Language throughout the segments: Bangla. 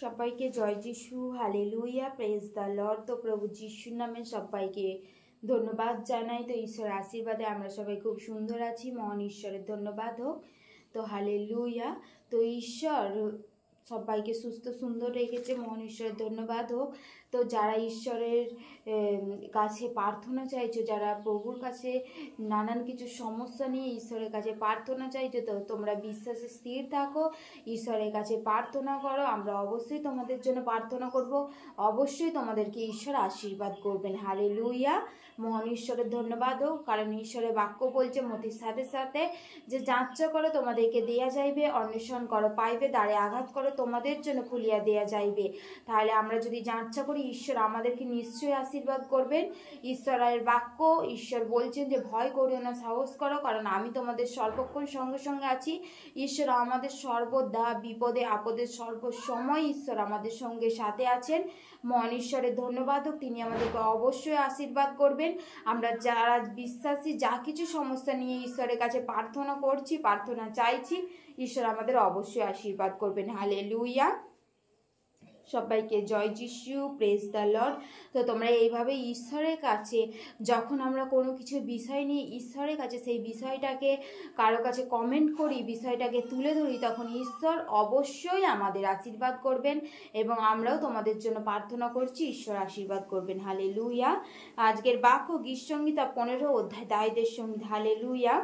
সবাইকে জয় যিশু, হালেলুয়া, প্রেজ দ্য লর্ড। তো প্রভু যিশুর নামে সবাইকে ধন্যবাদ জানাই। তো ঈশ্বরের আশীর্বাদে আমরা সবাই খুব সুন্দর আছি, মহান ঈশ্বরের ধন্যবাদ হোক। তো হালেলুয়া। তো ঈশ্বর সবাইকে সুস্থ সুন্দর রেখেছে, মহান ঈশ্বরের ধন্যবাদ হোক। তো যারা ঈশ্বরের কাছে প্রার্থনা চাইছো, যারা প্রভুর কাছে নানান কিছু সমস্যা নিয়ে ঈশ্বরের কাছে প্রার্থনা চাইছো, তো তোমরা বিশ্বাসে স্থির থাকো, ঈশ্বরের কাছে প্রার্থনা করো। আমরা অবশ্যই তোমাদের জন্য প্রার্থনা করব, অবশ্যই তোমাদেরকে ঈশ্বর আশীর্বাদ করবেন। হালেলুয়া, মহান ঈশ্বরের ধন্যবাদ হোক। কারণ ঈশ্বরের বাক্য বলছে মতির সাথে সাথে যে যাচ্ছ করো তোমাদেরকে দেয়া যাইবে, অন্বেষণ করো পাইবে, দ্বারে আঘাত করো তোমাদের জন্য খুলিয়া দেয়া যাইবে। তাহলে আমরা যদি যাচ্ছা করি, ঈশ্বর আমাদেরকে নিশ্চয়ই আশীর্বাদ করবেন। ঈশ্বরের বাক্য, ঈশ্বর বলছেন যে ভয় করিও না, সাহস করো, কারণ আমি তোমাদের সর্বক্ষণ সঙ্গে সঙ্গে আছি। ঈশ্বর আমাদের সর্বদা বিপদে আপদে সর্বসময় ঈশ্বর আমাদের সঙ্গে সাথে আছেন। মহান ঈশ্বরের ধন্যবাদ হোক, তিনি আমাদেরকে অবশ্যই আশীর্বাদ করবেন। আমরা যারা বিশ্বাসী, যা কিছু সমস্যা নিয়ে ঈশ্বরের কাছে প্রার্থনা করছি, প্রার্থনা চাইছি, ঈশ্বর আমাদের অবশ্যই আশীর্বাদ করবেন। হালেলুয়া, সবাইকে জয় যিশু, প্রেজ দ্য লর্ড। তো তোমরা এইভাবে ঈশ্বরের কাছে, যখন আমরা কোনো কিছু বিষয় নিয়ে ঈশ্বরের কাছে সেই বিষয়টাকে কারো কাছে কমেন্ট করি, বিষয়টাকে তুলে ধরি, তখন ঈশ্বর অবশ্যই আমাদের আশীর্বাদ করবেন এবং আমরাও তোমাদের জন্য প্রার্থনা করছি, ঈশ্বর আশীর্বাদ করবেন। হালেলুয়া। আজকের বাক্য গীতসংহিতা 15 অধ্যায় দায়ীদের সঙ্গীত। হালেলুয়া।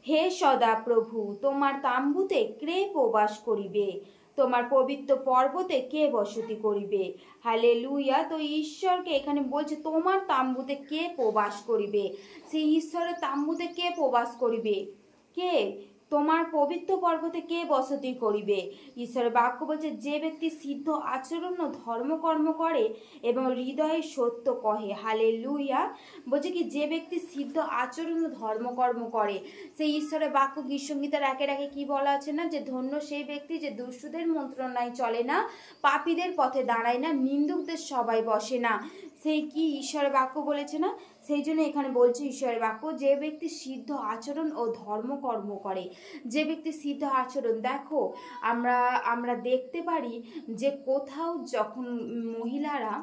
হে সদা প্রভু, তোমার তাম্বুতে কে প্রবাস করিবে? তোমার পবিত্র পর্বতে কে বসতি করিবে? হালেলুয়া। তো ঈশ্বরকে এখানে বলছে তোমার তাম্বুতে কে প্রবাস করিবে। সেই ঈশ্বরের তাম্বুতে কে প্রবাস করিবে? কে? তোমার পবিত্র পর্বতে কে বসতি করিবে? ঈশ্বরের বাক্য বলছে যে ব্যক্তি সিদ্ধ আচরণ ও ধর্মকর্ম করে এবং হৃদয়ে সত্য কহে। হালেলুয়া। বলছে কি যে ব্যক্তি সিদ্ধ আচরণ ও ধর্মকর্ম করে, সেই ঈশ্বরের বাক্য গীতসংহিতার একের আগে কি বলা আছে না, যে ধন্য সেই ব্যক্তি যে দুষ্টদের মন্ত্রণায় চলে না, পাপীদের পথে দাঁড়ায় না, নিন্দুকদের সবাই বসে না। সেই কি ঈশ্বরের বাক্য বলেছে না? সেই জন্য এখানে বলছে ঈশ্বরের বাক্য, যে ব্যক্তি সিদ্ধ আচরণ ও ধর্মকর্ম করে। যে ব্যক্তি সিদ্ধ আচরণ, দেখো আমরা দেখতে পারি যে কোথাও যখন মহিলারা,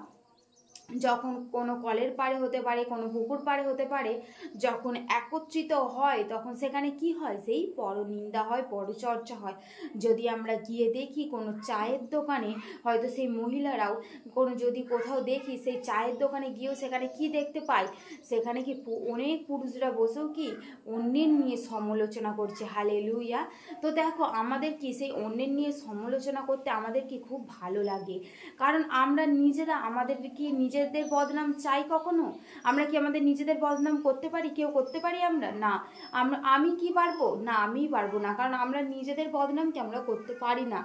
যখন কোনো কলের পাড়ে হতে পারে, কোনো পুকুর পাড়ে হতে পারে, যখন একত্রিত হয়, তখন সেখানে কি হয়? সেই পরনিন্দা হয়, পরচর্চা হয়। যদি আমরা গিয়ে দেখি কোনো চায়ের দোকানে, হয়তো সেই মহিলারাও যদি কোথাও দেখি, সেই চায়ের দোকানে গিয়েও সেখানে কি দেখতে পাই? সেখানে কি অনেক পুরুষরা বসেও কি অন্যের নিয়ে সমালোচনা করছে। হালেলুয়া। তো দেখো, আমাদের কি সেই অন্যের নিয়ে সমালোচনা করতে আমাদের কি খুব ভালো লাগে? কারণ আমরা নিজেরা আমাদের কি নিজেদের বদনাম চাই কখনো? আমরা কি আমাদের নিজেদের বদনাম করতে পারি? কেউ করতে পারি আমরা? না। আমি কি পারবো? না, আমি পারবো না। কারণ আমরা নিজেদের বদনামকে আমরা করতে পারি না।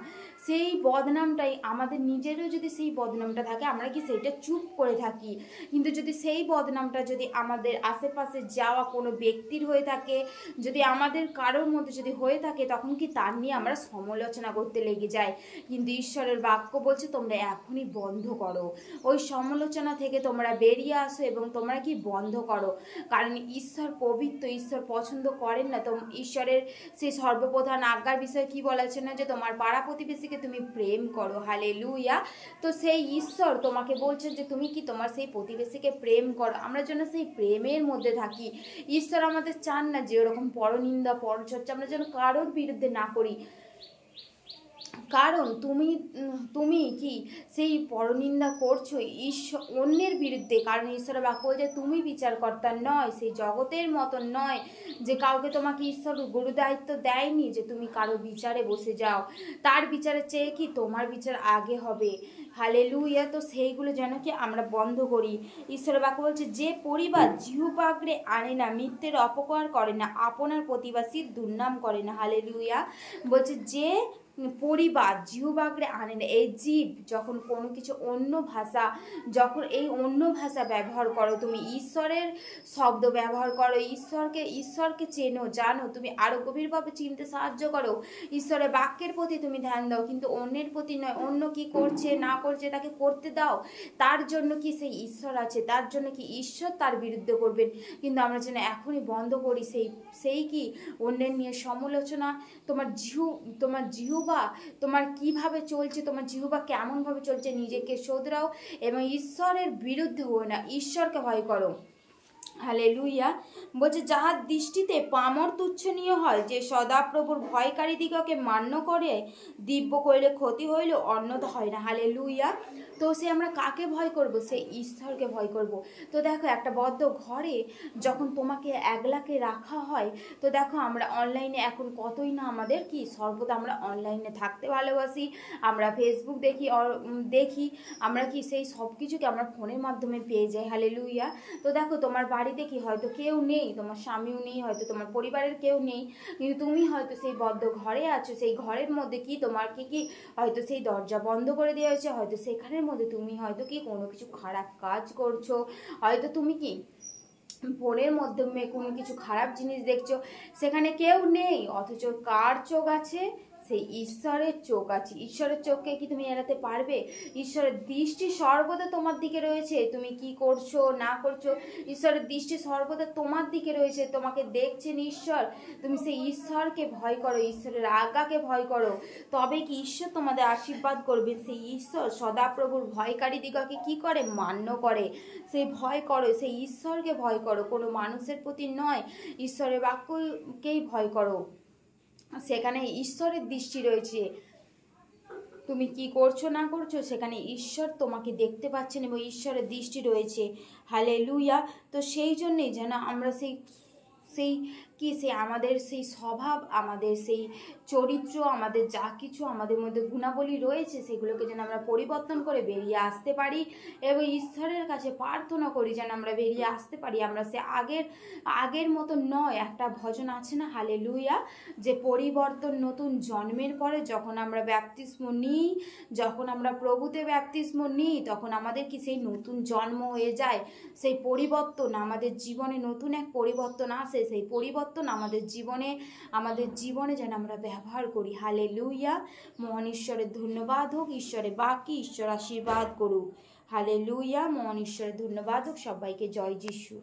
সেই বদনামটাই আমাদের নিজেরও, যদি সেই বদনামটা থাকে, আমরা কি সেইটা চুপ করে থাকি। কিন্তু যদি সেই বদনামটা যদি আমাদের আশেপাশে যাওয়া কোনো ব্যক্তির হয়ে থাকে, যদি আমাদের কারোর মধ্যে যদি হয়ে থাকে, তখন কি তার নিয়ে আমরা সমালোচনা করতে লেগে যাই। কিন্তু ঈশ্বরের বাক্য বলছে তোমরা এখনই বন্ধ করো, ওই সমালোচনা থেকে তোমরা বেরিয়ে আসো এবং তোমরা কি বন্ধ করো। কারণ ঈশ্বর পবিত্র, ঈশ্বর পছন্দ করেন না। তো ঈশ্বরের সেই সর্বপ্রধান আজ্ঞার বিষয়ে কি বলেছে না, যে তোমার পাড়া প্রতিবেশীকে তুমি প্রেম করো। হালেলুয়া। তো সেই ঈশ্বর তোমাকে বলছেন যে তুমি কি তোমার সেই প্রতিবেশীকে প্রেম করো। আমরা যেন সেই প্রেমের মধ্যে থাকি। ঈশ্বর আমাদের চান না যে ওরকম পরনিন্দা পরচর্চা আমরা যেন কারোর বিরুদ্ধে না করি। কারণ তুমি কি সেই পরনিন্দা করছো ঈশ্বর অন্যের বিরুদ্ধে। কারণ ঈশ্বরের বাক্য বলছে তুমি বিচারকর্তা নয়, সেই জগতের মতন নয় যে কাউকে তোমাকে ঈশ্বর গুরু দায়িত্ব দেয়নি যে তুমি কারো বিচারে বসে যাও। তার বিচারের চেয়ে কি তোমার বিচার আগে হবে। হালেলুয়া। তো সেইগুলো যেন কি আমরা বন্ধ করি। ঈশ্বরের বাক্য বলছে যে পরিবার জিহ্বাগ্রে আনে না, মিথ্যের অপকার করে না, আপনার প্রতিবাসীর দুর্নাম করে না। হালেলুয়া। বলছে যে পরিবার জিহ্বাগ্রে আনে না, এই জীব যখন কোনো কিছু অন্য ভাষা, যখন এই অন্য ভাষা ব্যবহার করো, তুমি ঈশ্বরের শব্দ ব্যবহার করো, ঈশ্বরকে চেনো জানো, তুমি আরো গভীরভাবে চিনতে সাহায্য করো, ঈশ্বরের বাক্যের প্রতি তুমি ধ্যান দাও, কিন্তু অন্যের প্রতি নয়। অন্য কি করছে না করছে তাকে করতে দাও। তার জন্য কি সেই ঈশ্বর আছে, তার জন্য কি ঈশ্বর তার বিরুদ্ধে করবেন। কিন্তু আমরা যেন এখনই বন্ধ করি সেই কি অন্যের নিয়ে সমালোচনা। তোমার জিহ্বা জিহ্বা তোমার কিভাবে চলছে, তোমার জিহ্বা কেমনভাবে চলছে, নিজেকে শোধরাও এবং ঈশ্বরের বিরুদ্ধে হও না, ঈশ্বরকে ভয় করো। হালেলুয়া। বলছে যাহার দৃষ্টিতে পামর তুচ্ছনীয় হয়, যে সদাপ্রভুর ভয়কারী দিগকে মান্য করে, দিব্য করিলে ক্ষতি হইল, অন্যথা হয় না। হালেলুয়া। তো সে আমরা কাকে ভয় করব? সে ঈশ্বরকে ভয় করব। তো দেখো একটা বদ্ধ ঘরে যখন তোমাকে একলাকে রাখা হয়, তো দেখো আমরা অনলাইনে এখন কতই না আমাদের কি সর্বদা আমরা অনলাইনে থাকতে ভালোবাসি, আমরা ফেসবুক দেখি, আমরা কি সেই সব কিছুকে আমরা ফোনের মাধ্যমে পেয়ে যাই। হালেলুয়া। তো দেখো তোমার বাড়িতে কি হয়তো কেউ নেই, তোমার স্বামীও নেই, হয়তো তোমার পরিবারের কেউ নেই, কিন্তু তুমি হয়তো সেই বদ্ধ ঘরে আছো, সেই ঘরের মধ্যে কি তোমার কি হয়তো সেই দরজা বন্ধ করে দেওয়া হয়েছে, হয়তো সেখানের মধ্যে তুমি হয়তো কি কোনো কিছু খারাপ কাজ করছো, হয়তো তুমি কি ফোনের মাধ্যমে কোনো কিছু খারাপ জিনিস দেখছো, সেখানে কেউ নেই, অথচ কার চোখ আছে? সেই ঈশ্বরের চোখ আছে। ঈশ্বরের চোখকে কি তুমি এড়াতে পারবে? ঈশ্বরের দৃষ্টি সর্বদা তোমার দিকে রয়েছে, তুমি কি করছো না করছো, ঈশ্বরের দৃষ্টি সর্বদা তোমার দিকে রয়েছে, তোমাকে দেখছেন ঈশ্বর। তুমি সেই ঈশ্বরকে ভয় করো, ঈশ্বরের আজ্ঞাকে ভয় করো, তবে কি ঈশ্বর তোমাদের আশীর্বাদ করবে। সেই ঈশ্বর সদাপ্রভুর ভয়কারী দিগকে কি করে? মান্য করে। সেই ভয় করো, সেই ঈশ্বরকে ভয় করো, কোনো মানুষের প্রতি নয়, ঈশ্বরের বাক্যকেই ভয় করো। সেখানে ঈশ্বরের দৃষ্টি রয়েছে, তুমি কি করছো না করছো সেখানে ঈশ্বর তোমাকে দেখতে পাচ্ছেন এবং ঈশ্বরের দৃষ্টি রয়েছে। হালেলুয়া। তো সেই জন্যেই যেন আমরা সেই আমাদের সেই স্বভাব, আমাদের সেই চরিত্র, আমাদের যা কিছু আমাদের মধ্যে গুণাবলী রয়েছে, সেগুলোকে যেন আমরা পরিবর্তন করে বেরিয়ে আসতে পারি এবং ঈশ্বরের কাছে প্রার্থনা করি যেন আমরা বেরিয়ে আসতে পারি। আমরা সে আগের মতো নয়। একটা ভজন আছে না, হালেলুয়া, যে পরিবর্তন নতুন জন্মের পরে যখন আমরা ব্যাপতিস্ম নিই, যখন আমরা প্রভুতে ব্যাপতিস্ম নিই, তখন আমাদের কি সেই নতুন জন্ম হয়ে যায়, সেই পরিবর্তন আমাদের জীবনে নতুন এক পরিবর্তন আসে, সেই পরিবর্তন আমাদের জীবনে যেন আমরা ব্যবহার করি। হালেলুয়া। মহান ঈশ্বরের ধন্যবাদ হোক, ঈশ্বরের বাক্যে ঈশ্বর আশীর্বাদ করুক। হালেলুয়া। মহান ঈশ্বরের ধন্যবাদ হোক। সবাইকে জয় যিশু।